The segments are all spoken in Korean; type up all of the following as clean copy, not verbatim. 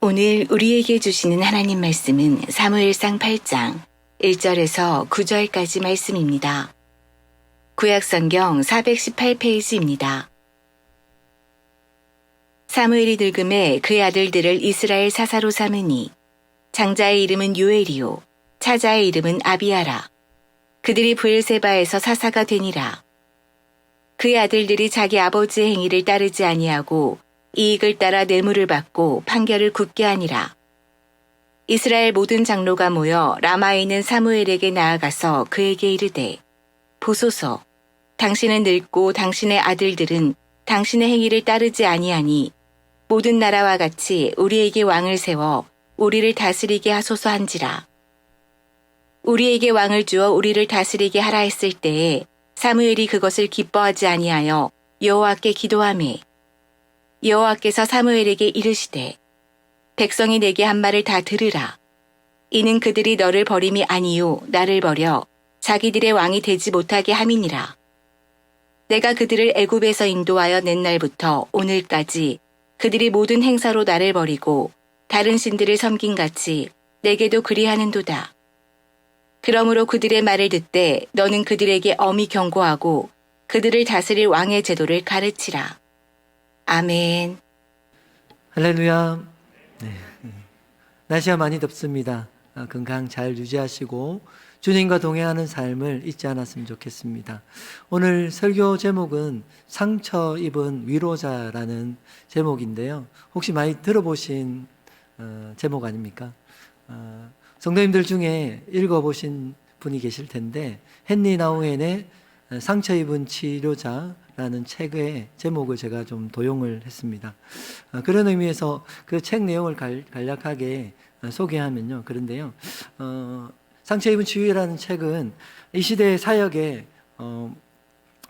오늘 우리에게 주시는 하나님 말씀은 사무엘상 8장 1절에서 9절까지 말씀입니다. 구약성경 418페이지입니다. 사무엘이 늙음에 그의 아들들을 이스라엘 사사로 삼으니 장자의 이름은 요엘이요 차자의 이름은 아비아라. 그들이 브엘세바에서 사사가 되니라. 그의 아들들이 자기 아버지의 행위를 따르지 아니하고 이익을 따라 뇌물을 받고 판결을 굳게 하니라. 이스라엘 모든 장로가 모여 라마에 있는 사무엘에게 나아가서 그에게 이르되 보소서, 당신은 늙고 당신의 아들들은 당신의 행위를 따르지 아니하니 모든 나라와 같이 우리에게 왕을 세워 우리를 다스리게 하소서 한지라. 우리에게 왕을 주어 우리를 다스리게 하라 했을 때에 사무엘이 그것을 기뻐하지 아니하여 여호와께 기도하매 여호와께서 사무엘에게 이르시되 백성이 내게 한 말을 다 들으라. 이는 그들이 너를 버림이 아니요 나를 버려 자기들의 왕이 되지 못하게 함이니라. 내가 그들을 애굽에서 인도하여 낸 날부터 오늘까지 그들이 모든 행사로 나를 버리고 다른 신들을 섬긴같이 내게도 그리하는도다. 그러므로 그들의 말을 듣되 너는 그들에게 엄히 경고하고 그들을 다스릴 왕의 제도를 가르치라. 아멘. 할렐루야. 네. 날씨가 많이 덥습니다. 건강 잘 유지하시고 주님과 동행하는 삶을 잊지 않았으면 좋겠습니다. 오늘 설교 제목은 상처 입은 위로자라는 제목인데요. 혹시 많이 들어보신 제목 아닙니까? 성도님들 중에 읽어보신 분이 계실 텐데 헨리 나우엔의 상처 입은 치료자라는 책의 제목을 제가 좀 도용을 했습니다. 그런 의미에서 그 책 내용을 간략하게 소개하면요. 그런데요. 상처 입은 치유라는 책은 이 시대의 사역의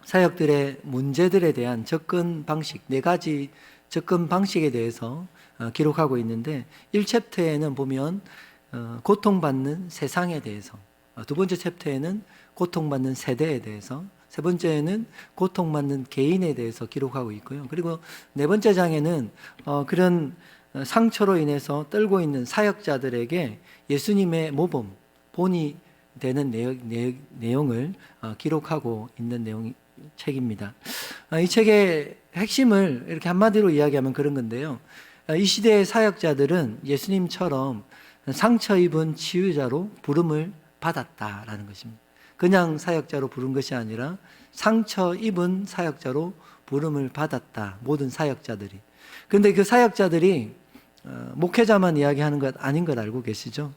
사역들의 문제들에 대한 접근 방식, 4가지 접근 방식에 대해서 기록하고 있는데 1챕터에는 보면 고통받는 세상에 대해서, 두 번째 챕터에는 고통받는 세대에 대해서, 세 번째는 고통받는 개인에 대해서 기록하고 있고요. 그리고 4번째 장에는 그런 상처로 인해서 떨고 있는 사역자들에게 예수님의 모범, 본이 되는 내용을 기록하고 있는 책입니다. 이 책의 핵심을 이렇게 한마디로 이야기하면 그런 건데요. 이 시대의 사역자들은 예수님처럼 상처 입은 치유자로 부름을 받았다라는 것입니다. 그냥 사역자로 부른 것이 아니라 상처 입은 사역자로 부름을 받았다. 모든 사역자들이. 그런데 그 사역자들이 목회자만 이야기하는 것 아닌 걸 알고 계시죠?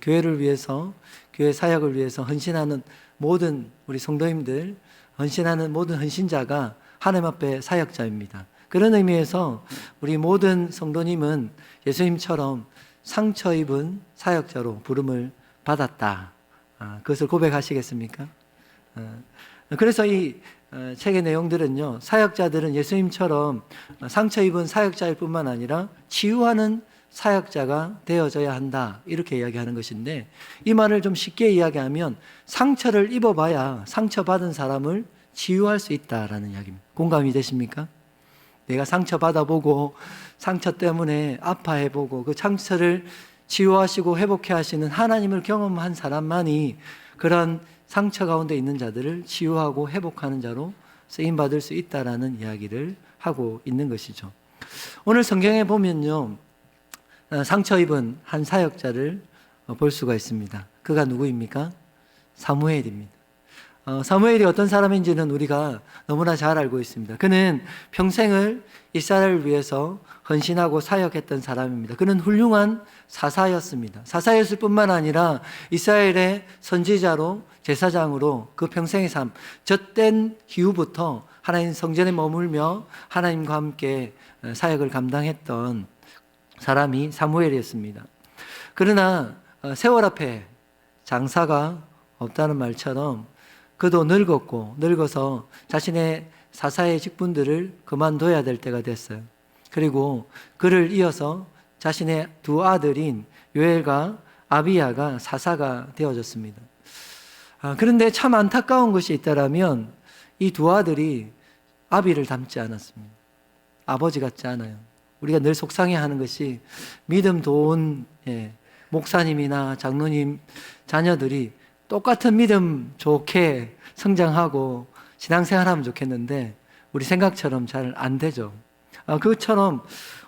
교회를 위해서, 교회 사역을 위해서 헌신하는 모든 우리 성도님들, 헌신하는 모든 헌신자가 하나님 앞에 사역자입니다. 그런 의미에서 우리 모든 성도님은 예수님처럼 상처 입은 사역자로 부름을 받았다. 그것을 고백하시겠습니까? 그래서 이 책의 내용들은요, 사역자들은 예수님처럼 상처 입은 사역자일 뿐만 아니라 치유하는 사역자가 되어져야 한다. 이렇게 이야기하는 것인데, 이 말을 좀 쉽게 이야기하면 상처를 입어봐야 상처받은 사람을 치유할 수 있다라는 이야기입니다. 공감이 되십니까? 내가 상처받아보고 상처 때문에 아파해보고 그 상처를 치유하시고 회복해 하시는 하나님을 경험한 사람만이 그런 상처 가운데 있는 자들을 치유하고 회복하는 자로 쓰임받을 수 있다라는 이야기를 하고 있는 것이죠. 오늘 성경에 보면요, 상처 입은 한 사역자를 볼 수가 있습니다. 그가 누구입니까? 사무엘입니다. 사무엘이 어떤 사람인지는 우리가 너무나 잘 알고 있습니다. 그는 평생을 이스라엘을 위해서 헌신하고 사역했던 사람입니다. 그는 훌륭한 사사였습니다. 사사였을 뿐만 아니라 이스라엘의 선지자로, 제사장으로 그 평생의 삶, 젖된 이후부터 하나님 성전에 머물며 하나님과 함께 사역을 감당했던 사람이 사무엘이었습니다. 그러나 세월 앞에 장사가 없다는 말처럼 그도 늙어서 자신의 사사의 직분들을 그만둬야 될 때가 됐어요. 그리고 그를 이어서 자신의 두 아들인 요엘과 아비야가 사사가 되어졌습니다. 그런데 참 안타까운 것이 있다라면 이 두 아들이 아비를 닮지 않았습니다. 아버지 같지 않아요. 우리가 늘 속상해하는 것이 믿음 좋은 목사님이나 장로님 자녀들이 똑같은 믿음 좋게 성장하고 신앙생활하면 좋겠는데 우리 생각처럼 잘 안 되죠. 그것처럼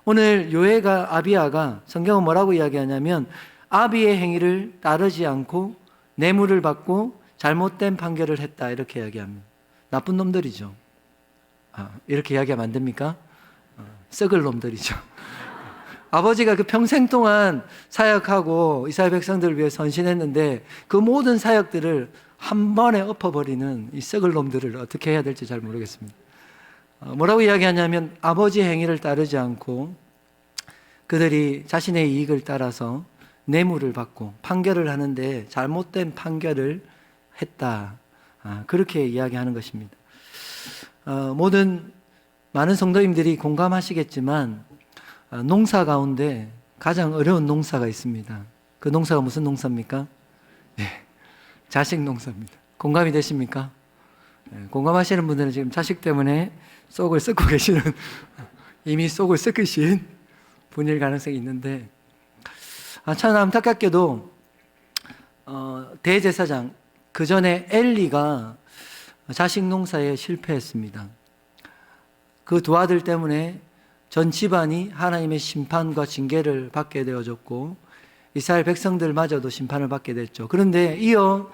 오늘 요엘과 아비야가 성경은 뭐라고 이야기하냐면 아비의 행위를 따르지 않고 뇌물을 받고 잘못된 판결을 했다 이렇게 이야기합니다. 나쁜 놈들이죠. 이렇게 이야기하면 안 됩니까? 썩을 놈들이죠. 아버지가 그 평생 동안 사역하고 이스라엘 백성들을 위해 헌신했는데 그 모든 사역들을 한 번에 엎어버리는 이 썩을 놈들을 어떻게 해야 될지 잘 모르겠습니다. 뭐라고 이야기하냐면 아버지의 행위를 따르지 않고 그들이 자신의 이익을 따라서 뇌물을 받고 판결을 하는데 잘못된 판결을 했다. 그렇게 이야기하는 것입니다. 많은 성도님들이 공감하시겠지만 농사 가운데 가장 어려운 농사가 있습니다. 그 농사가 무슨 농사입니까? 자식 농사입니다. 공감이 되십니까? 공감하시는 분들은 지금 자식 때문에 속을 썩고 계시는 이미 속을 썩으신 분일 가능성이 있는데 참 안타깝게도 대제사장 그 전에 엘리가 자식 농사에 실패했습니다. 그 두 아들 때문에 전 집안이 하나님의 심판과 징계를 받게 되어졌고 이스라엘 백성들마저도 심판을 받게 됐죠. 그런데 이어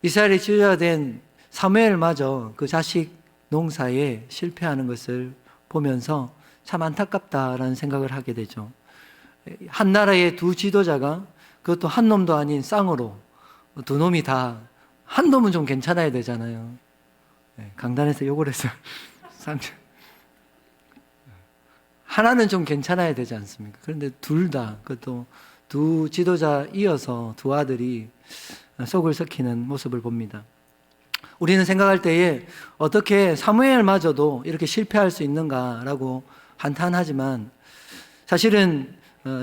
이스라엘의 지도자가 된 사무엘마저 그 자식 농사에 실패하는 것을 보면서 참 안타깝다라는 생각을 하게 되죠. 한 나라의 두 지도자가 그것도 한 놈도 아닌 쌍으로 두 놈이 다 한 놈은 좀 괜찮아야 되잖아요. 강단에서 욕을 했어요. 하나는 좀 괜찮아야 되지 않습니까? 그런데 둘 다, 그것도 두 지도자 이어서 두 아들이 속을 썩히는 모습을 봅니다. 우리는 생각할 때에 어떻게 사무엘마저도 이렇게 실패할 수 있는가라고 한탄하지만 사실은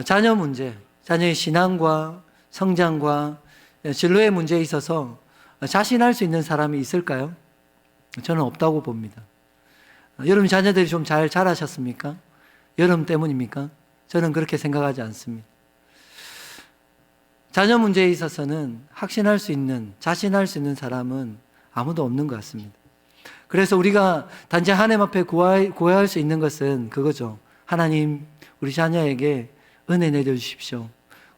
자녀 문제, 자녀의 신앙과 성장과 진로의 문제에 있어서 자신할 수 있는 사람이 있을까요? 저는 없다고 봅니다. 여러분 자녀들이 좀 잘 자라셨습니까? 여러분 때문입니까? 저는 그렇게 생각하지 않습니다. 자녀 문제에 있어서는 확신할 수 있는, 자신할 수 있는 사람은 아무도 없는 것 같습니다. 그래서 우리가 단지 하나님 앞에 구할 수 있는 것은 그거죠. 하나님, 우리 자녀에게 은혜 내려주십시오.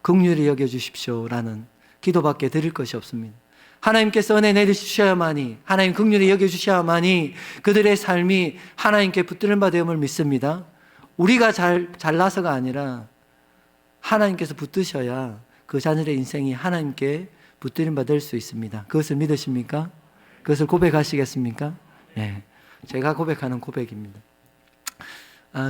긍휼히 여겨주십시오. 라는 기도밖에 드릴 것이 없습니다. 하나님께서 은혜 내려주셔야만이, 하나님 긍휼히 여겨주셔야만이 그들의 삶이 하나님께 붙드는 바 되음을 믿습니다. 우리가 잘나서가 아니라 하나님께서 붙드셔야 그 자녀의 인생이 하나님께 붙드는 바 될 수 있습니다. 그것을 믿으십니까? 그것을 고백하시겠습니까? 네, 제가 고백하는 고백입니다.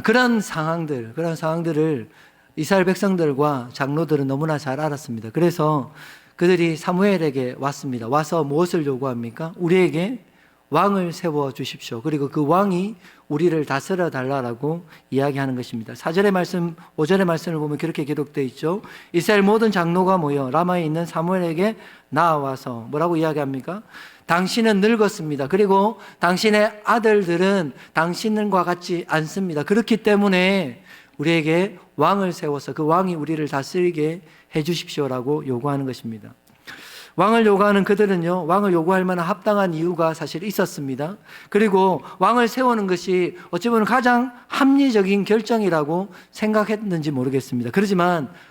그런 상황들을 이스라엘 백성들과 장로들은 너무나 잘 알았습니다. 그래서 그들이 사무엘에게 왔습니다. 와서 무엇을 요구합니까? 우리에게 왕을 세워 주십시오. 그리고 그 왕이 우리를 다스려 달라고 이야기하는 것입니다. 4절의 말씀, 5절의 말씀을 보면 그렇게 기록되어 있죠. 이스라엘 모든 장로가 모여 라마에 있는 사무엘에게 나와서 뭐라고 이야기합니까? 당신은 늙었습니다. 그리고 당신의 아들들은 당신과 같지 않습니다. 그렇기 때문에 우리에게 왕을 세워서 그 왕이 우리를 다스리게 해 주십시오라고 요구하는 것입니다. 왕을 요구하는 그들은요, 왕을 요구할 만한 합당한 이유가 사실 있었습니다. 그리고 왕을 세우는 것이 어찌 보면 가장 합리적인 결정이라고 생각했는지 모르겠습니다.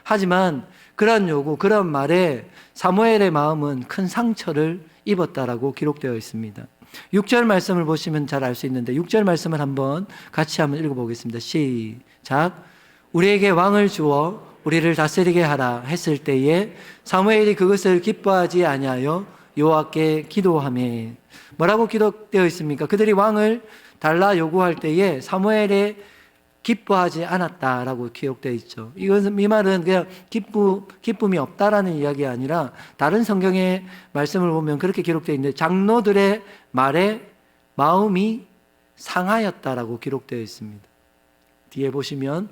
하지만 그런 요구, 그런 말에 사무엘의 마음은 큰 상처를 입었다라고 기록되어 있습니다. 6절 말씀을 보시면 잘 알 수 있는데 6절 말씀을 같이 한번 읽어보겠습니다. 시작. 우리에게 왕을 주어 우리를 다스리게 하라 했을 때에 사무엘이 그것을 기뻐하지 아니하여 여호와께 기도하며 뭐라고 기록되어 있습니까? 그들이 왕을 달라 요구할 때에 사무엘이 기뻐하지 않았다라고 기록되어 있죠. 이 말은 그냥 기쁨이 없다라는 이야기가 아니라 다른 성경의 말씀을 보면 그렇게 기록되어 있는데 장로들의 말에 마음이 상하였다라고 기록되어 있습니다. 뒤에 보시면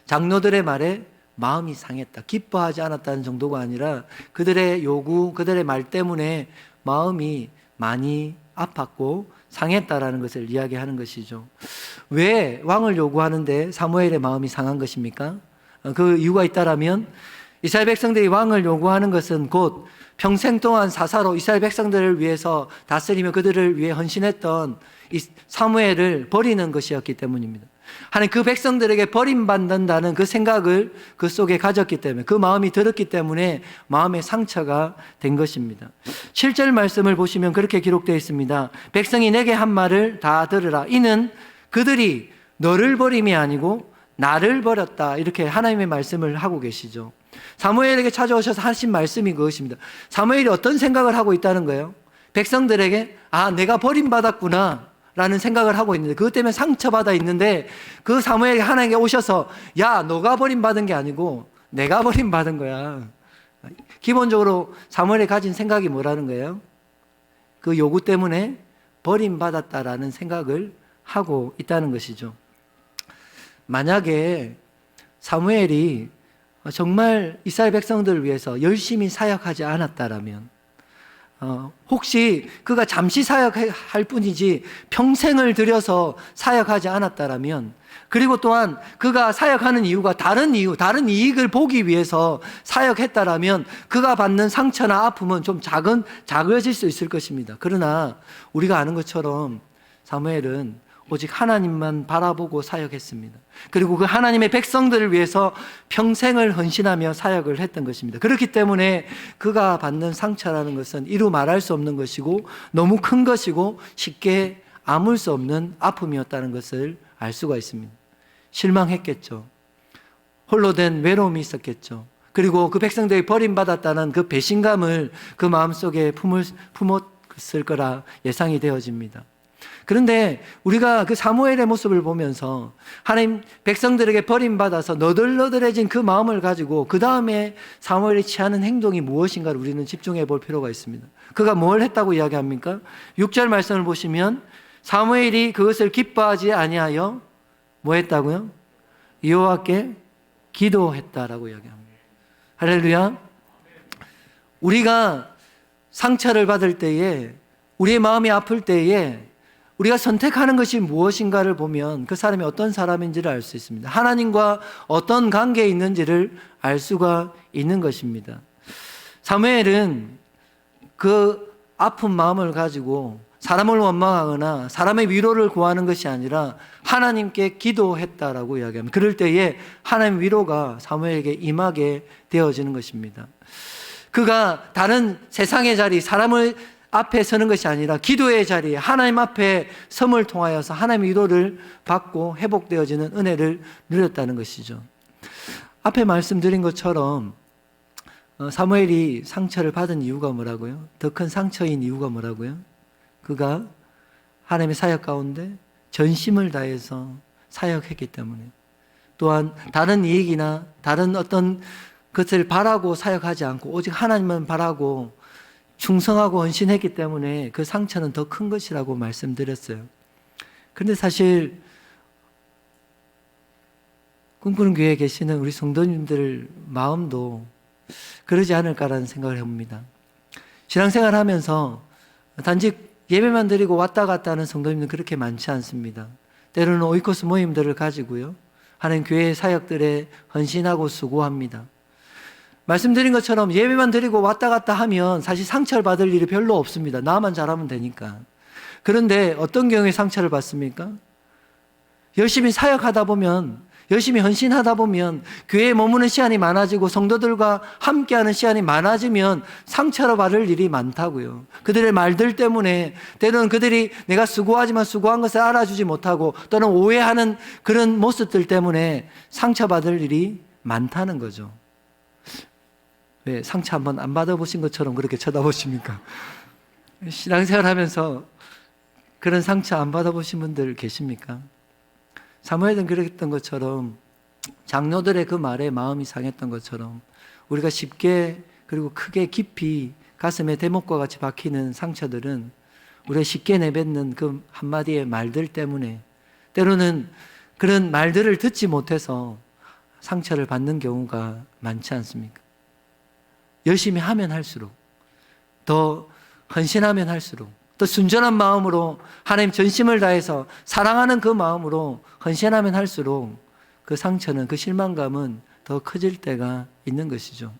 장로들의 말에 마음이 상했다. 기뻐하지 않았다는 정도가 아니라 그들의 요구, 그들의 말 때문에 마음이 많이 아팠고 상했다라는 것을 이야기하는 것이죠. 왜 왕을 요구하는데 사무엘의 마음이 상한 것입니까? 그 이유가 있다라면 이스라엘 백성들이 왕을 요구하는 것은 곧 평생 동안 사사로 이스라엘 백성들을 위해서 다스리며 그들을 위해 헌신했던 이 사무엘을 버리는 것이었기 때문입니다. 하나님 그 백성들에게 버림받는다는 그 생각을 그 속에 가졌기 때문에, 그 마음이 들었기 때문에 마음의 상처가 된 것입니다. 7절 말씀을 보시면 그렇게 기록되어 있습니다. 백성이 내게 한 말을 다 들으라. 이는 그들이 너를 버림이 아니고 나를 버렸다. 이렇게 하나님의 말씀을 하고 계시죠. 사무엘에게 찾아오셔서 하신 말씀이 그것입니다. 사무엘이 어떤 생각을 하고 있다는 거예요? 백성들에게 내가 버림받았구나 라는 생각을 하고 있는데, 그것 때문에 상처받아 있는데, 그 사무엘이 하나님께 오셔서 너가 버림받은 게 아니고 내가 버림받은 거야. 기본적으로 사무엘이 가진 생각이 뭐라는 거예요? 그 요구 때문에 버림받았다라는 생각을 하고 있다는 것이죠. 만약에 사무엘이 정말 이스라엘 백성들을 위해서 열심히 사역하지 않았다라면, 혹시 그가 잠시 사역할 뿐이지 평생을 들여서 사역하지 않았다라면, 그리고 또한 그가 사역하는 이유가 다른 이익을 보기 위해서 사역했다라면 그가 받는 상처나 아픔은 좀 작아질 수 있을 것입니다. 그러나 우리가 아는 것처럼 사무엘은 오직 하나님만 바라보고 사역했습니다. 그리고 그 하나님의 백성들을 위해서 평생을 헌신하며 사역을 했던 것입니다. 그렇기 때문에 그가 받는 상처라는 것은 이루 말할 수 없는 것이고 너무 큰 것이고 쉽게 아물 수 없는 아픔이었다는 것을 알 수가 있습니다. 실망했겠죠. 홀로 된 외로움이 있었겠죠. 그리고 그 백성들이 버림받았다는 그 배신감을 그 마음속에 품었을 거라 예상이 되어집니다. 그런데 우리가 그 사무엘의 모습을 보면서 하나님 백성들에게 버림받아서 너덜너덜해진 그 마음을 가지고 그 다음에 사무엘이 취하는 행동이 무엇인가를 우리는 집중해 볼 필요가 있습니다. 그가 뭘 했다고 이야기합니까? 6절 말씀을 보시면 사무엘이 그것을 기뻐하지 아니하여 뭐 했다고요? 여호와께 기도했다라고 이야기합니다. 할렐루야. 우리가 상처를 받을 때에, 우리의 마음이 아플 때에 우리가 선택하는 것이 무엇인가를 보면 그 사람이 어떤 사람인지를 알 수 있습니다. 하나님과 어떤 관계에 있는지를 알 수가 있는 것입니다. 사무엘은 그 아픈 마음을 가지고 사람을 원망하거나 사람의 위로를 구하는 것이 아니라 하나님께 기도했다라고 이야기합니다. 그럴 때에 하나님의 위로가 사무엘에게 임하게 되어지는 것입니다. 그가 다른 세상의 자리, 사람을 앞에 서는 것이 아니라 기도의 자리에 하나님 앞에 섬을 통하여서 하나님의 위로를 받고 회복되어지는 은혜를 누렸다는 것이죠. 앞에 말씀드린 것처럼 사무엘이 상처를 받은 이유가 뭐라고요? 더 큰 상처인 이유가 뭐라고요? 그가 하나님의 사역 가운데 전심을 다해서 사역했기 때문에, 또한 다른 이익이나 다른 어떤 것을 바라고 사역하지 않고 오직 하나님만 바라고 충성하고 헌신했기 때문에 그 상처는 더 큰 것이라고 말씀드렸어요. 그런데 사실 꿈꾸는 교회에 계시는 우리 성도님들 마음도 그러지 않을까라는 생각을 해봅니다. 신앙생활 하면서 단지 예배만 드리고 왔다 갔다 하는 성도님들은 그렇게 많지 않습니다. 때로는 오이코스 모임들을 가지고요, 하나님 교회의 사역들에 헌신하고 수고합니다. 말씀드린 것처럼 예배만 드리고 왔다 갔다 하면 사실 상처를 받을 일이 별로 없습니다. 나만 잘하면 되니까. 그런데 어떤 경우에 상처를 받습니까? 열심히 사역하다 보면, 열심히 헌신하다 보면, 교회에 머무는 시간이 많아지고 성도들과 함께하는 시간이 많아지면 상처를 받을 일이 많다고요. 그들의 말들 때문에 때로는 그들이 내가 수고하지만 수고한 것을 알아주지 못하고 또는 오해하는 그런 모습들 때문에 상처받을 일이 많다는 거죠. 왜 상처 한번 안 받아보신 것처럼 그렇게 쳐다보십니까? 신앙생활 하면서 그런 상처 안 받아보신 분들 계십니까? 사무엘은 그랬던 것처럼, 장로들의 그 말에 마음이 상했던 것처럼 우리가 쉽게 그리고 크게 깊이 가슴에 대목과 같이 박히는 상처들은 우리가 쉽게 내뱉는 그 한마디의 말들 때문에, 때로는 그런 말들을 듣지 못해서 상처를 받는 경우가 많지 않습니까? 열심히 하면 할수록, 더 헌신하면 할수록, 또 순전한 마음으로 하나님 전심을 다해서 사랑하는 그 마음으로 헌신하면 할수록 그 상처는, 그 실망감은 더 커질 때가 있는 것이죠.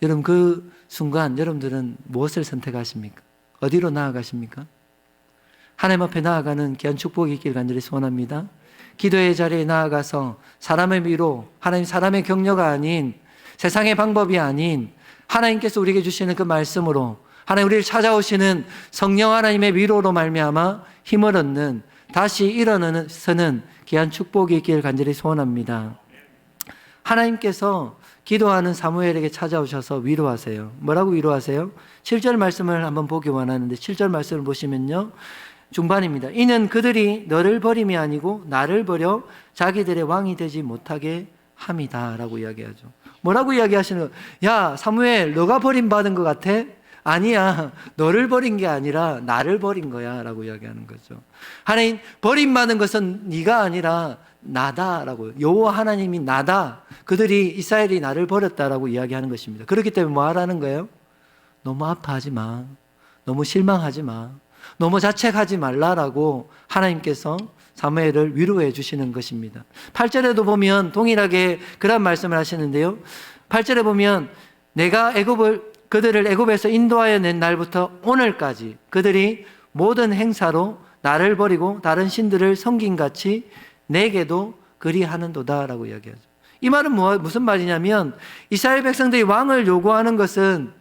여러분, 그 순간 여러분들은 무엇을 선택하십니까? 어디로 나아가십니까? 하나님 앞에 나아가는 귀한 축복이 있길 간절히 소원합니다. 기도의 자리에 나아가서 사람의 위로, 하나님 사람의 격려가 아닌, 세상의 방법이 아닌 하나님께서 우리에게 주시는 그 말씀으로, 하나님 우리를 찾아오시는 성령 하나님의 위로로 말미암아 힘을 얻는, 다시 일어서는 귀한 축복이 있기를 간절히 소원합니다. 하나님께서 기도하는 사무엘에게 찾아오셔서 위로하세요. 뭐라고 위로하세요? 7절 말씀을 한번 보기 원하는데 7절 말씀을 보시면요, 중반입니다. 이는 그들이 너를 버림이 아니고 나를 버려 자기들의 왕이 되지 못하게 함이다 라고 이야기하죠. 뭐라고 이야기하시는 거예요? 야 사무엘, 너가 버림받은 것 같아? 아니야, 너를 버린 게 아니라 나를 버린 거야 라고 이야기하는 거죠. 하나님, 버림받은 것은 네가 아니라 나다라고, 여호와 하나님이 나다, 그들이, 이스라엘이 나를 버렸다라고 이야기하는 것입니다. 그렇기 때문에 뭐 하라는 거예요? 너무 아파하지 마, 너무 실망하지 마, 너무 자책하지 말라라고 하나님께서 사무엘을 위로해 주시는 것입니다. 8절에도 보면 동일하게 그런 말씀을 하시는데요, 8절에 보면 내가 그들을 애굽에서 인도하여 낸 날부터 오늘까지 그들이 모든 행사로 나를 버리고 다른 신들을 섬긴같이 내게도 그리하는도다 라고 이야기하죠. 이 말은 무슨 말이냐면, 이스라엘 백성들이 왕을 요구하는 것은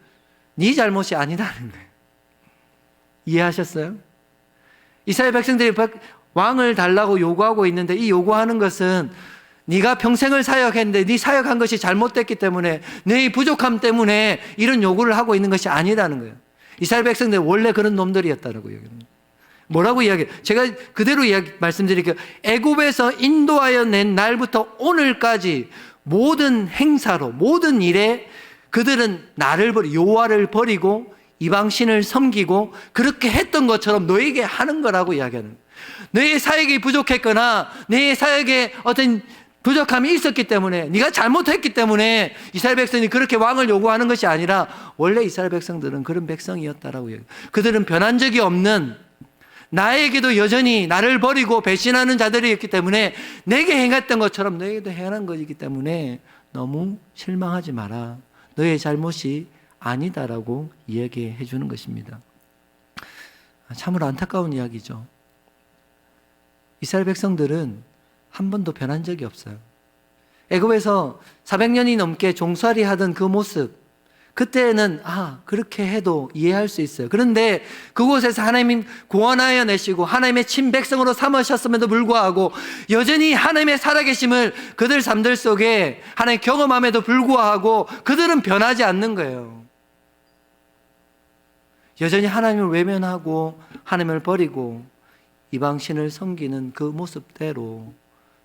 네 잘못이 아니라는 거예요. 이해하셨어요? 이스라엘 백성들이 왕을 달라고 요구하고 있는데, 이 요구하는 것은 네가 평생을 사역했는데 네 사역한 것이 잘못됐기 때문에, 네 부족함 때문에 이런 요구를 하고 있는 것이 아니라는 거예요. 이스라엘 백성들 원래 그런 놈들이었다라고 이야기합니다. 뭐라고 이야기해요? 제가 그대로 말씀드릴게요. 애굽에서 인도하여 낸 날부터 오늘까지 모든 행사로, 모든 일에 그들은 나를 여호와를 버리고 이방신을 섬기고 그렇게 했던 것처럼 너에게 하는 거라고 이야기하는 거예요. 너의 사역이 부족했거나 너의 사역에 어떤 부족함이 있었기 때문에, 네가 잘못했기 때문에 이스라엘 백성이 그렇게 왕을 요구하는 것이 아니라, 원래 이스라엘 백성들은 그런 백성이었다라고 이야기해요. 그들은 변한 적이 없는, 나에게도 여전히 나를 버리고 배신하는 자들이었기 때문에 내게 행했던 것처럼 너에게도 행하는 것이기 때문에 너무 실망하지 마라, 너의 잘못이 아니다라고 이야기해 주는 것입니다. 참으로 안타까운 이야기죠. 이스라엘 백성들은 한 번도 변한 적이 없어요. 애굽에서 400년이 넘게 종살이 하던 그 모습, 그때는 그렇게 해도 이해할 수 있어요. 그런데 그곳에서 하나님 구원하여 내시고 하나님의 친백성으로 삼으셨음에도 불구하고 여전히 하나님의 살아계심을 그들 삶들 속에 하나님 경험함에도 불구하고 그들은 변하지 않는 거예요. 여전히 하나님을 외면하고 하나님을 버리고 이방신을 섬기는 그 모습대로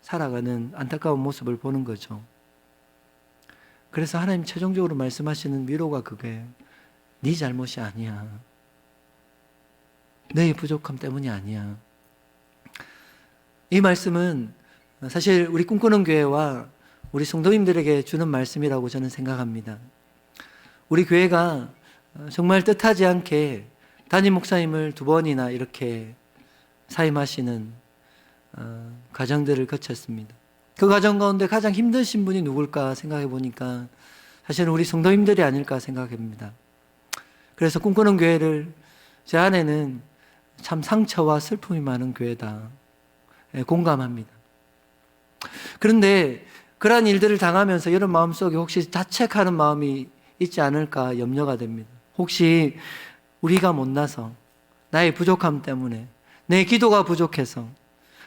살아가는 안타까운 모습을 보는 거죠. 그래서 하나님 최종적으로 말씀하시는 위로가 그거예요. 네 잘못이 아니야, 너의 부족함 때문이 아니야. 이 말씀은 사실 우리 꿈꾸는 교회와 우리 성도님들에게 주는 말씀이라고 저는 생각합니다. 우리 교회가 정말 뜻하지 않게 담임 목사님을 2번이나 이렇게 사임하시는 과정들을 거쳤습니다. 그 과정 가운데 가장 힘드신 분이 누굴까 생각해 보니까 사실은 우리 성도님들이 아닐까 생각합니다. 그래서 꿈꾸는 교회를, 제 안에는 참 상처와 슬픔이 많은 교회다, 공감합니다. 그런데 그러한 일들을 당하면서 여러분 마음속에 혹시 자책하는 마음이 있지 않을까 염려가 됩니다. 혹시 우리가 못나서, 나의 부족함 때문에, 내 기도가 부족해서,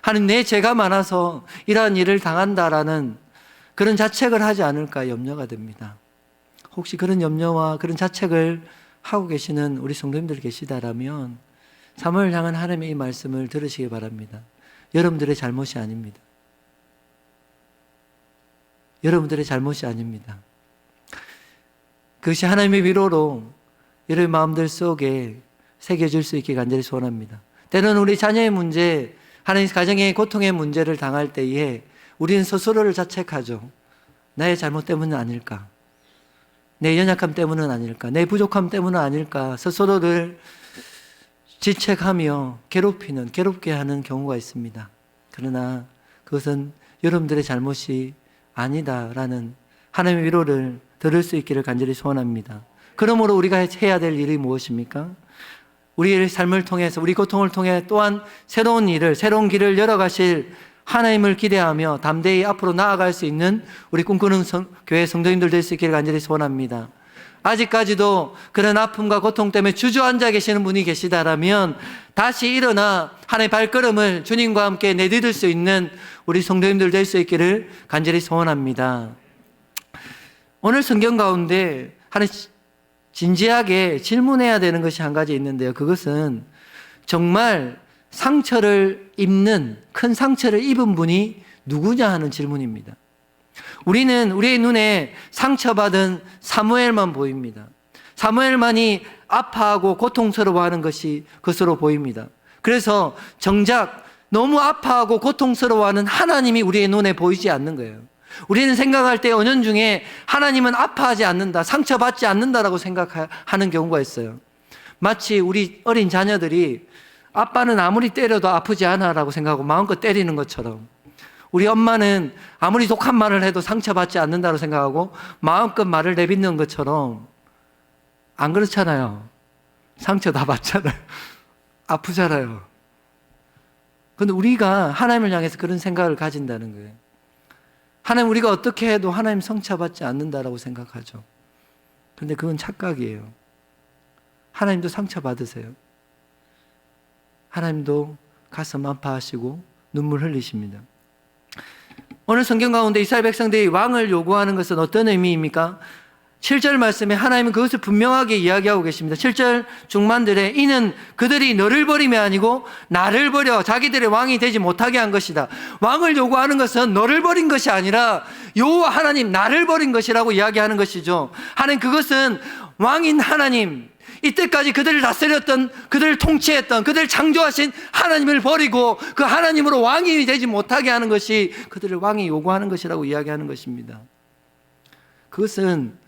하나님 내 죄가 많아서 이러한 일을 당한다라는 그런 자책을 하지 않을까 염려가 됩니다. 혹시 그런 염려와 그런 자책을 하고 계시는 우리 성도님들 계시다라면 사무엘 향한 하나님의 이 말씀을 들으시기 바랍니다. 여러분들의 잘못이 아닙니다. 여러분들의 잘못이 아닙니다. 그것이 하나님의 위로로 여러분 마음들 속에 새겨질 수 있게 간절히 소원합니다. 때로는 우리 자녀의 문제, 하나님 가정의 고통의 문제를 당할 때에 우리는 스스로를 자책하죠. 나의 잘못 때문은 아닐까? 내 연약함 때문은 아닐까? 내 부족함 때문은 아닐까? 스스로를 질책하며 괴롭게 하는 경우가 있습니다. 그러나 그것은 여러분들의 잘못이 아니다라는 하나님의 위로를 들을 수 있기를 간절히 소원합니다. 그러므로 우리가 해야 될 일이 무엇입니까? 우리의 삶을 통해서, 우리 고통을 통해 또한 새로운 길을 열어가실 하나님을 기대하며 담대히 앞으로 나아갈 수 있는 우리 꿈꾸는 교회 성도님들 될 수 있기를 간절히 소원합니다. 아직까지도 그런 아픔과 고통 때문에 주저앉아 계시는 분이 계시다라면 다시 일어나 하나님의 발걸음을 주님과 함께 내디딜 수 있는 우리 성도님들 될 수 있기를 간절히 소원합니다. 오늘 성경 가운데 하나님 진지하게 질문해야 되는 것이 한 가지 있는데요. 그것은 정말 큰 상처를 입은 분이 누구냐 하는 질문입니다. 우리는 우리의 눈에 상처받은 사무엘만 보입니다. 사무엘만이 아파하고 고통스러워하는 것이 그것으로 보입니다. 그래서 정작 너무 아파하고 고통스러워하는 하나님이 우리의 눈에 보이지 않는 거예요. 우리는 생각할 때 은연중에 하나님은 아파하지 않는다, 상처받지 않는다라고 생각하는 경우가 있어요. 마치 우리 어린 자녀들이 아빠는 아무리 때려도 아프지 않아라고 생각하고 마음껏 때리는 것처럼, 우리 엄마는 아무리 독한 말을 해도 상처받지 않는다고 생각하고 마음껏 말을 내뱉는 것처럼, 안 그렇잖아요. 상처 다 받잖아요. 아프잖아요. 그런데 우리가 하나님을 향해서 그런 생각을 가진다는 거예요. 하나님, 우리가 어떻게 해도 하나님 상처받지 않는다라고 생각하죠. 그런데 그건 착각이에요. 하나님도 상처받으세요. 하나님도 가슴 아파하시고 눈물 흘리십니다. 오늘 성경 가운데 이스라엘 백성들이 왕을 요구하는 것은 어떤 의미입니까? 7절 말씀에 하나님은 그것을 분명하게 이야기하고 계십니다. 7절 중반들에 이는 그들이 너를 버림이 아니고 나를 버려 자기들의 왕이 되지 못하게 한 것이다. 왕을 요구하는 것은 너를 버린 것이 아니라 여호와 하나님 나를 버린 것이라고 이야기하는 것이죠. 하나님, 그것은 왕인 하나님, 이때까지 그들을 다스렸던, 그들을 통치했던, 그들을 창조하신 하나님을 버리고 그 하나님으로 왕이 되지 못하게 하는 것이 그들을 왕이 요구하는 것이라고 이야기하는 것입니다. 그것은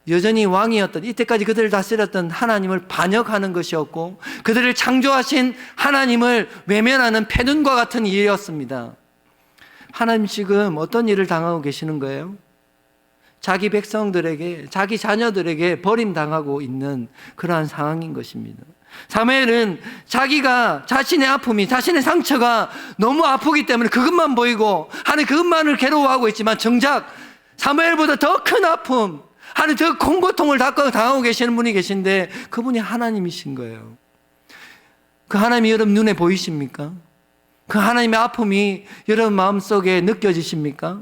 여전히 왕이었던, 이때까지 그들을 다스렸던 하나님을 반역하는 것이었고 그들을 창조하신 하나님을 외면하는 패둔과 같은 일이었습니다. 하나님 지금 어떤 일을 당하고 계시는 거예요? 자기 백성들에게, 자기 자녀들에게 버림당하고 있는 그러한 상황인 것입니다. 사무엘은 자기가 자신의 아픔이, 자신의 상처가 너무 아프기 때문에 그것만 보이고 하나님 그것만을 괴로워하고 있지만 정작 사무엘보다 더 큰 아픔, 하나님 더 큰 고통을 당하고 계시는 분이 계신데 그분이 하나님이신 거예요. 그 하나님이 여러분 눈에 보이십니까? 그 하나님의 아픔이 여러분 마음속에 느껴지십니까?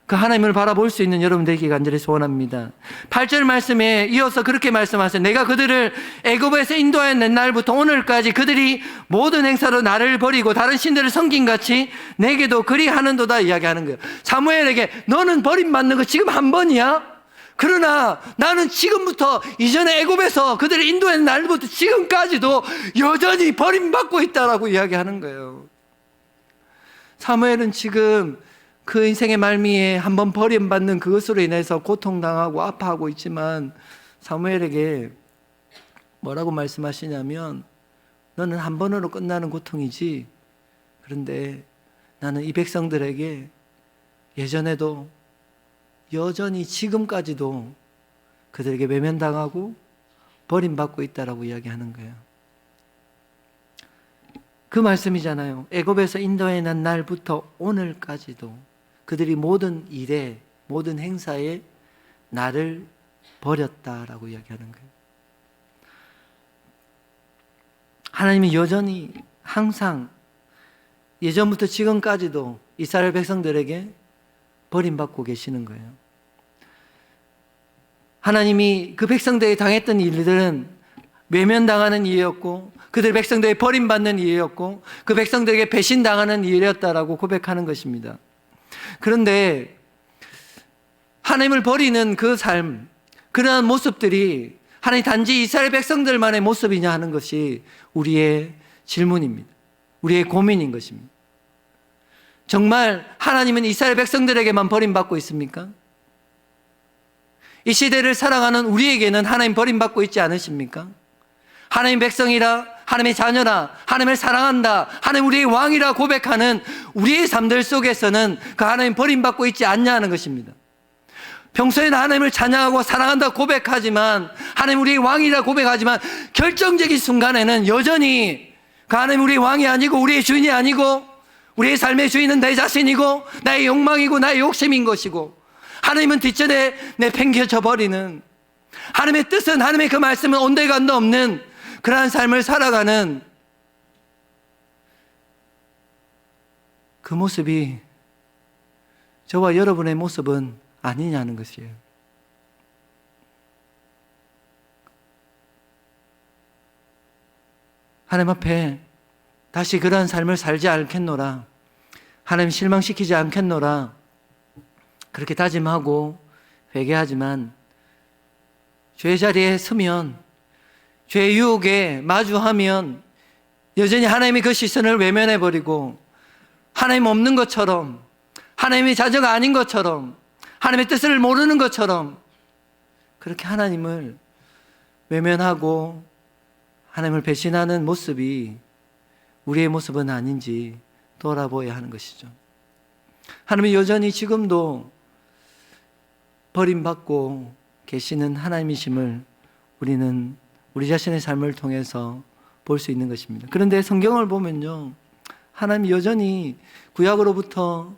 그 하나님을 바라볼 수 있는 여러분 되기를 간절히 소원합니다. 8절 말씀에 이어서 그렇게 말씀하세요. 내가 그들을 애굽에서 인도해낸 날부터 오늘까지 그들이 모든 행사로 나를 버리고 다른 신들을 섬긴 같이 내게도 그리하는도다 이야기하는 거예요. 사무엘에게 너는 버림받는 거 지금 한 번이야? 그러나 나는 지금부터, 이전에 애굽에서 그들을 인도해낸 날부터 지금까지도 여전히 버림받고 있다라고 이야기하는 거예요. 사무엘은 지금 그 인생의 말미에 한번 버림받는 그것으로 인해서 고통당하고 아파하고 있지만 사무엘에게 뭐라고 말씀하시냐면 너는 한 번으로 끝나는 고통이지, 그런데 나는 이 백성들에게 예전에도 여전히 지금까지도 그들에게 외면당하고 버림받고 있다라고 이야기하는 거예요. 그 말씀이잖아요. 애굽에서 인도해낸 날부터 오늘까지도 그들이 모든 일에, 모든 행사에 나를 버렸다라고 이야기하는 거예요. 하나님이 여전히 항상 예전부터 지금까지도 이스라엘 백성들에게 버림받고 계시는 거예요. 하나님이 그 백성들이 당했던 일들은 외면당하는 일이었고 그들 백성들이 버림받는 일이었고 그 백성들에게 배신당하는 일이었다라고 고백하는 것입니다. 그런데 하나님을 버리는 그 삶, 그러한 모습들이 하나님 단지 이스라엘 백성들만의 모습이냐 하는 것이 우리의 질문입니다. 우리의 고민인 것입니다. 정말 하나님은 이스라엘 백성들에게만 버림받고 있습니까? 이 시대를 살아가는 우리에게는 하나님 버림받고 있지 않으십니까? 하나님 백성이라 하나님의 자녀라, 하나님을 사랑한다, 하나님 우리의 왕이라 고백하는 우리의 삶들 속에서는 그 하나님 버림받고 있지 않냐는 것입니다. 평소에는 하나님을 찬양하고 사랑한다 고백하지만, 하나님 우리의 왕이라 고백하지만, 결정적인 순간에는 여전히 그 하나님 우리의 왕이 아니고 우리의 주인이 아니고 우리의 삶의 주인은 내 자신이고 나의 욕망이고 나의 욕심인 것이고, 하나님은 뒷전에 내팽겨쳐 버리는, 하나님의 뜻은, 하나님의 그 말씀은 온데간도 없는 그러한 삶을 살아가는 그 모습이 저와 여러분의 모습은 아니냐는 것이에요. 하나님 앞에 다시 그러한 삶을 살지 않겠노라, 하나님 실망시키지 않겠노라, 그렇게 다짐하고 회개하지만 죄의 자리에 서면, 죄의 유혹에 마주하면 여전히 하나님의 그 시선을 외면해버리고 하나님 없는 것처럼, 하나님의 자녀가 아닌 것처럼, 하나님의 뜻을 모르는 것처럼 그렇게 하나님을 외면하고 하나님을 배신하는 모습이 우리의 모습은 아닌지 돌아보아야 하는 것이죠. 하나님은 여전히 지금도 버림받고 계시는 하나님이심을 우리는 우리 자신의 삶을 통해서 볼 수 있는 것입니다. 그런데 성경을 보면요, 하나님이 여전히 구약으로부터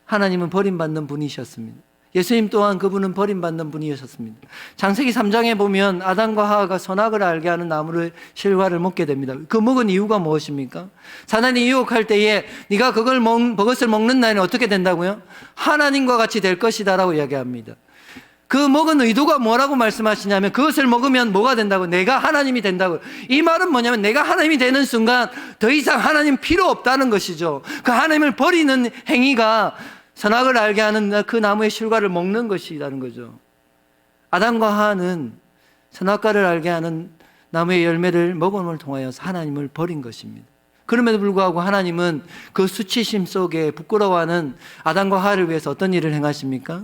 하나님은 버림받는 분이셨습니다. 예수님 또한 그분은 버림받는 분이셨습니다. 창세기 3장에 보면 아담과 하와가 선악을 알게 하는 나무를 실과를 먹게 됩니다. 그 먹은 이유가 무엇입니까? 사단이 유혹할 때에 네가 그것을 먹는 날에는 어떻게 된다고요? 하나님과 같이 될 것이다 라고 이야기합니다. 그 먹은 의도가 뭐라고 말씀하시냐면, 그것을 먹으면 뭐가 된다고? 내가 하나님이 된다고. 이 말은 뭐냐면, 내가 하나님이 되는 순간 더 이상 하나님 필요 없다는 것이죠. 그 하나님을 버리는 행위가 선악을 알게 하는 그 나무의 실과를 먹는 것이라는 거죠. 아담과 하와는 선악과를 알게 하는 나무의 열매를 먹음을 통하여서 하나님을 버린 것입니다. 그럼에도 불구하고 하나님은 그 수치심 속에 부끄러워하는 아담과 하와를 위해서 어떤 일을 행하십니까?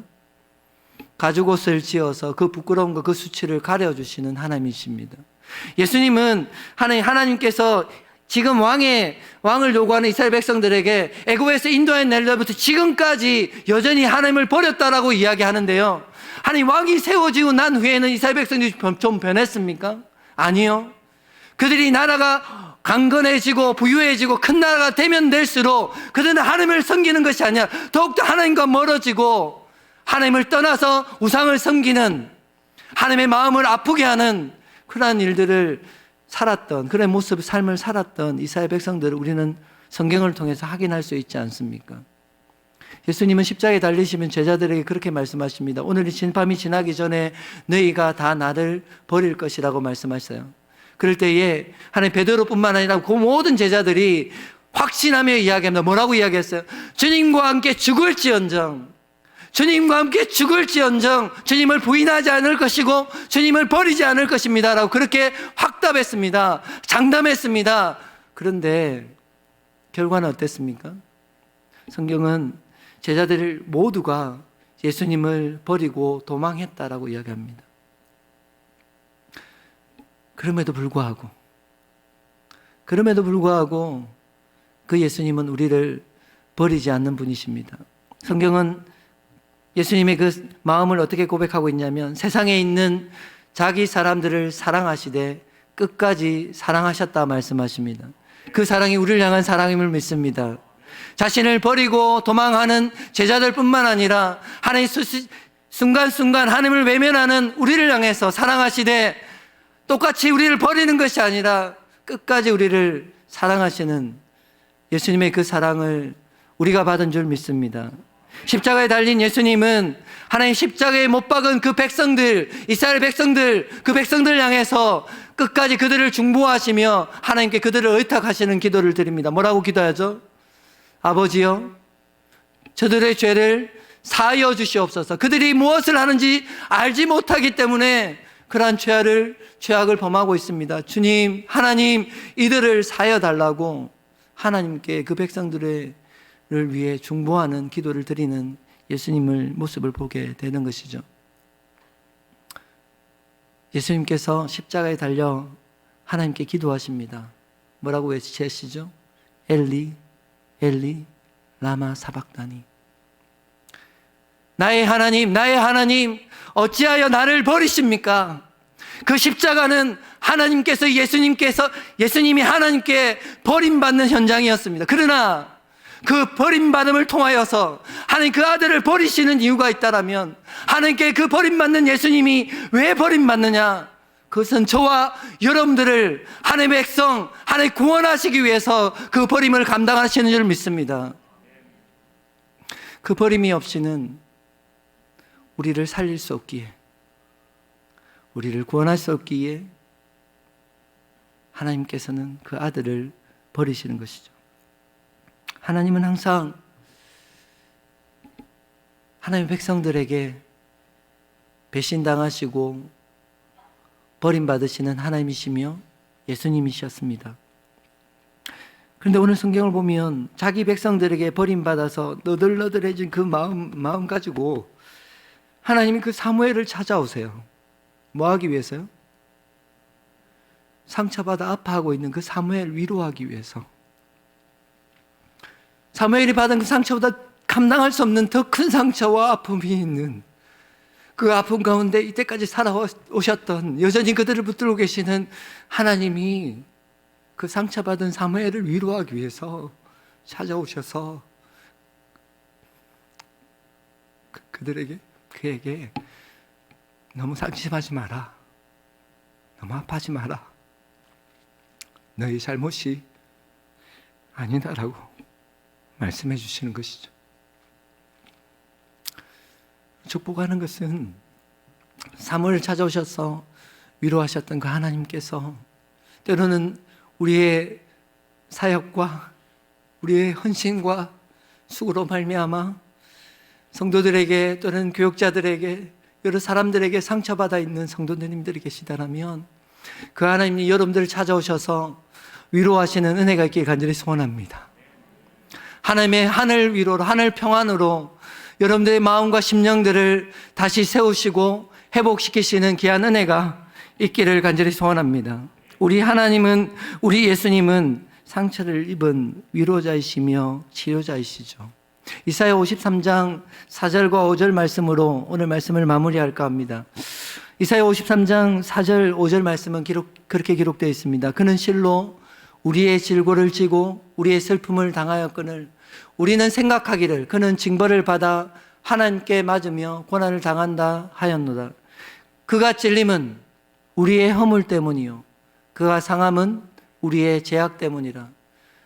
가죽옷을 지어서 그 부끄러움과 그 수치를 가려주시는 하나님이십니다. 예수님은 하나님께서 지금 왕을 요구하는 이스라엘 백성들에게 애굽에서 인도해 낼 때부터 지금까지 여전히 하나님을 버렸다라고 이야기하는데요, 하나님 왕이 세워지고 난 후에는 이스라엘 백성들이 좀 변했습니까? 아니요. 그들이 나라가 강건해지고 부유해지고 큰 나라가 되면 될수록 그들은 하나님을 섬기는 것이 아니라 더욱더 하나님과 멀어지고 하나님을 떠나서 우상을 섬기는, 하나님의 마음을 아프게 하는 그러한 일들을 살았던, 그런 모습, 삶을 살았던 이스라엘 백성들을 우리는 성경을 통해서 확인할 수 있지 않습니까? 예수님은 십자가에 달리시면 제자들에게 그렇게 말씀하십니다. 오늘 이 진밤이 지나기 전에 너희가 다 나를 버릴 것이라고 말씀하셨어요. 그럴 때에 하나님 베드로뿐만 아니라 그 모든 제자들이 확신하며 이야기합니다. 뭐라고 이야기했어요? 주님과 함께 죽을지언정, 주님과 함께 죽을지언정 주님을 부인하지 않을 것이고 주님을 버리지 않을 것입니다 라고 그렇게 확답했습니다. 장담했습니다. 그런데 결과는 어땠습니까? 성경은 제자들 모두가 예수님을 버리고 도망했다라고 이야기합니다. 그럼에도 불구하고 그 예수님은 우리를 버리지 않는 분이십니다. 성경은 예수님의 그 마음을 어떻게 고백하고 있냐면, 세상에 있는 자기 사람들을 사랑하시되 끝까지 사랑하셨다 말씀하십니다. 그 사랑이 우리를 향한 사랑임을 믿습니다. 자신을 버리고 도망하는 제자들뿐만 아니라 하나님 순간순간 하나님을 외면하는 우리를 향해서 사랑하시되 똑같이 우리를 버리는 것이 아니라 끝까지 우리를 사랑하시는 예수님의 그 사랑을 우리가 받은 줄 믿습니다. 십자가에 달린 예수님은 하나님 십자가에 못 박은 그 백성들, 이스라엘 백성들, 그 백성들을 향해서 끝까지 그들을 중보하시며 하나님께 그들을 의탁하시는 기도를 드립니다. 뭐라고 기도하죠? 아버지여, 저들의 죄를 사하여 주시옵소서. 그들이 무엇을 하는지 알지 못하기 때문에 그러한 죄악을 범하고 있습니다. 주님, 하나님, 이들을 사하여 달라고 하나님께 그 백성들을 위해 중보하는 기도를 드리는 예수님의 모습을 보게 되는 것이죠. 예수님께서 십자가에 달려 하나님께 기도하십니다. 뭐라고 외치시죠? 엘리 엘리 라마 사박다니. 나의 하나님 어찌하여 나를 버리십니까? 그 십자가는 예수님이 하나님께 버림받는 현장이었습니다. 그러나 그 버림받음을 통하여서 하나님 그 아들을 버리시는 이유가 있다라면, 하나님께 그 버림받는 예수님이 왜 버림받느냐? 그것은 저와 여러분들을 하나님의 백성, 하나님 구원하시기 위해서 그 버림을 감당하시는 줄 믿습니다. 그 버림이 없이는 우리를 살릴 수 없기에, 우리를 구원할 수 없기에 하나님께서는 그 아들을 버리시는 것이죠. 하나님은 항상 하나님의 백성들에게 배신당하시고 버림받으시는 하나님이시며 예수님이셨습니다. 그런데 오늘 성경을 보면 자기 백성들에게 버림받아서 너덜너덜해진 그 마음 가지고 하나님이 그 사무엘을 찾아오세요. 뭐 하기 위해서요? 상처받아 아파하고 있는 그 사무엘 위로하기 위해서. 사무엘이 받은 그 상처보다 감당할 수 없는 더 큰 상처와 아픔이 있는 그 아픔 가운데 이때까지 살아오셨던, 여전히 그들을 붙들고 계시는 하나님이 그 상처받은 사무엘을 위로하기 위해서 찾아오셔서 그에게 너무 상심하지 마라, 너무 아파하지 마라, 너희 잘못이 아니다라고 말씀해 주시는 것이죠. 축복하는 것은 사무엘을 찾아오셔서 위로하셨던 그 하나님께서 때로는 우리의 사역과 우리의 헌신과 수고로 말미암아 성도들에게 또는 교역자들에게 여러 사람들에게 상처받아 있는 성도님들이 계시다면 그 하나님이 여러분들을 찾아오셔서 위로하시는 은혜가 있기를 간절히 소원합니다. 하나님의 하늘 위로로, 하늘 평안으로 여러분들의 마음과 심령들을 다시 세우시고 회복시키시는 귀한 은혜가 있기를 간절히 소원합니다. 우리 하나님은, 우리 예수님은 상처를 입은 위로자이시며 치료자이시죠. 이사야 53장 4절과 5절 말씀으로 오늘 말씀을 마무리할까 합니다. 이사야 53장 4절 5절 말씀은 그렇게 기록되어 있습니다. 그는 실로 우리의 질고를 지고 우리의 슬픔을 당하였거늘 우리는 생각하기를 그는 징벌을 받아 하나님께 맞으며 고난을 당한다 하였노라. 그가 찔림은 우리의 허물 때문이요 그가 상함은 우리의 죄악 때문이라.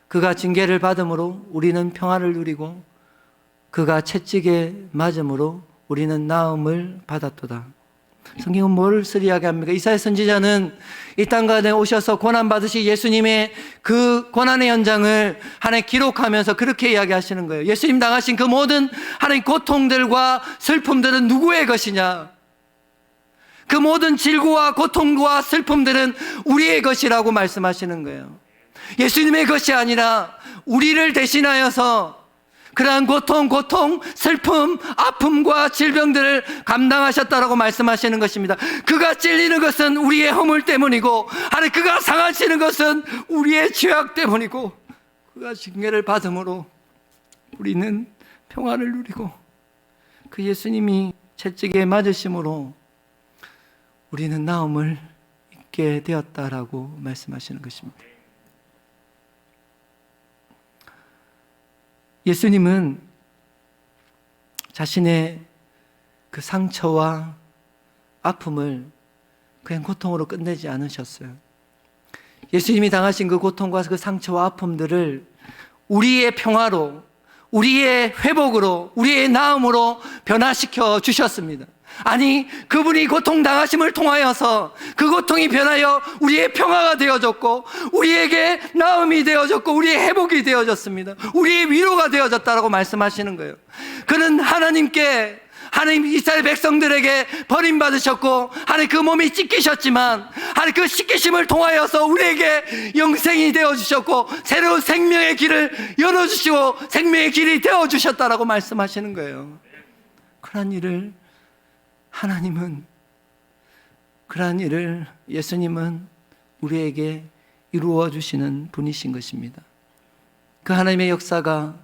그가 징계를 받음으로 우리는 평안을 누리고 그가 채찍에 맞음으로 우리는 나음을 받았도다. 성경은 뭘 쓰리하게 합니까? 이사야 선지자는 이 땅 가운데 오셔서 고난받으시 예수님의 그 고난의 현장을 하나님 기록하면서 그렇게 이야기하시는 거예요. 예수님 당하신 그 모든 하나님 고통들과 슬픔들은 누구의 것이냐? 그 모든 질고와 고통과 슬픔들은 우리의 것이라고 말씀하시는 거예요. 예수님의 것이 아니라 우리를 대신하여서 그러한 고통, 슬픔, 아픔과 질병들을 감당하셨다라고 말씀하시는 것입니다. 그가 찔리는 것은 우리의 허물 때문이고, 아니 그가 상하시는 것은 우리의 죄악 때문이고, 그가 징계를 받음으로 우리는 평안을 누리고, 그 예수님이 채찍에 맞으심으로 우리는 나음을 입게 되었다라고 말씀하시는 것입니다. 예수님은 자신의 그 상처와 아픔을 그냥 고통으로 끝내지 않으셨어요. 예수님이 당하신 그 고통과 그 상처와 아픔들을 우리의 평화로, 우리의 회복으로, 우리의 나음으로 변화시켜 주셨습니다. 아니, 그분이 고통당하심을 통하여서 그 고통이 변하여 우리의 평화가 되어졌고, 우리에게 나음이 되어졌고, 우리의 회복이 되어졌습니다. 우리의 위로가 되어졌다라고 말씀하시는 거예요. 그는 하나님께, 하나님 이스라엘 백성들에게 버림받으셨고, 하나님 그 몸이 찢기셨지만, 하나님 그 찢기심을 통하여서 우리에게 영생이 되어주셨고, 새로운 생명의 길을 열어주시고, 생명의 길이 되어주셨다라고 말씀하시는 거예요. 그런 일을 하나님은, 그러한 일을 예수님은 우리에게 이루어 주시는 분이신 것입니다. 그 하나님의 역사가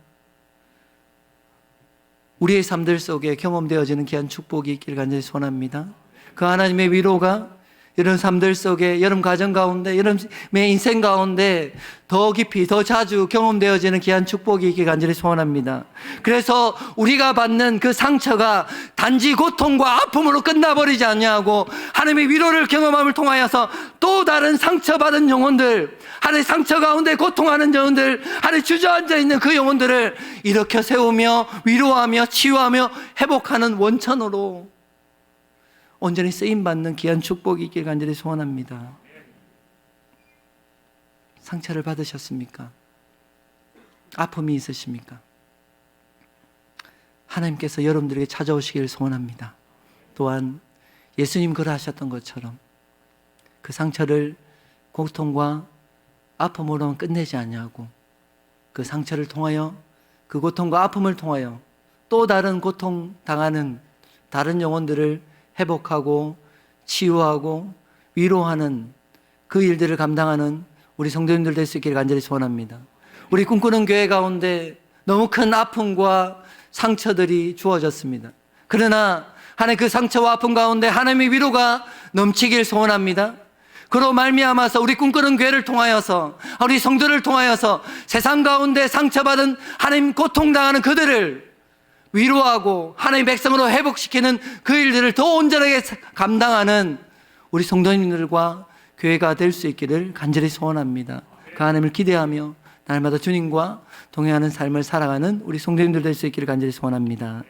우리의 삶들 속에 경험되어지는 귀한 축복이 있기를 간절히 소원합니다. 그 하나님의 위로가 이런 삶들 속에, 여러분 가정 가운데, 여러분의 인생 가운데 더 깊이, 더 자주 경험되어지는 귀한 축복이 있기를 간절히 소원합니다. 그래서 우리가 받는 그 상처가 단지 고통과 아픔으로 끝나버리지 않냐고, 하나님의 위로를 경험함을 통하여서 또 다른 상처받은 영혼들, 하나님의 상처 가운데 고통하는 영혼들, 하나님 주저앉아 있는 그 영혼들을 일으켜 세우며 위로하며 치유하며 회복하는 원천으로 온전히 쓰임받는 귀한 축복이 있길 간절히 소원합니다. 상처를 받으셨습니까? 아픔이 있으십니까? 하나님께서 여러분들에게 찾아오시기를 소원합니다. 또한 예수님 그러하셨던 것처럼 그 상처를 고통과 아픔으로만 끝내지 않냐고, 그 상처를 통하여, 그 고통과 아픔을 통하여 또 다른 고통 당하는 다른 영혼들을 회복하고 치유하고 위로하는 그 일들을 감당하는 우리 성도님들 될 수 있기를 간절히 소원합니다. 우리 꿈꾸는 교회 가운데 너무 큰 아픔과 상처들이 주어졌습니다. 그러나 하나님 그 상처와 아픔 가운데 하나님의 위로가 넘치길 소원합니다. 그로 말미암아서 우리 꿈꾸는 교회를 통하여서, 우리 성도를 통하여서 세상 가운데 상처받은 하나님 고통당하는 그들을 위로하고 하나님의 백성으로 회복시키는 그 일들을 더 온전하게 감당하는 우리 성도님들과 교회가 될 수 있기를 간절히 소원합니다. 그 하나님을 기대하며 날마다 주님과 동행하는 삶을 살아가는 우리 성도님들 될 수 있기를 간절히 소원합니다.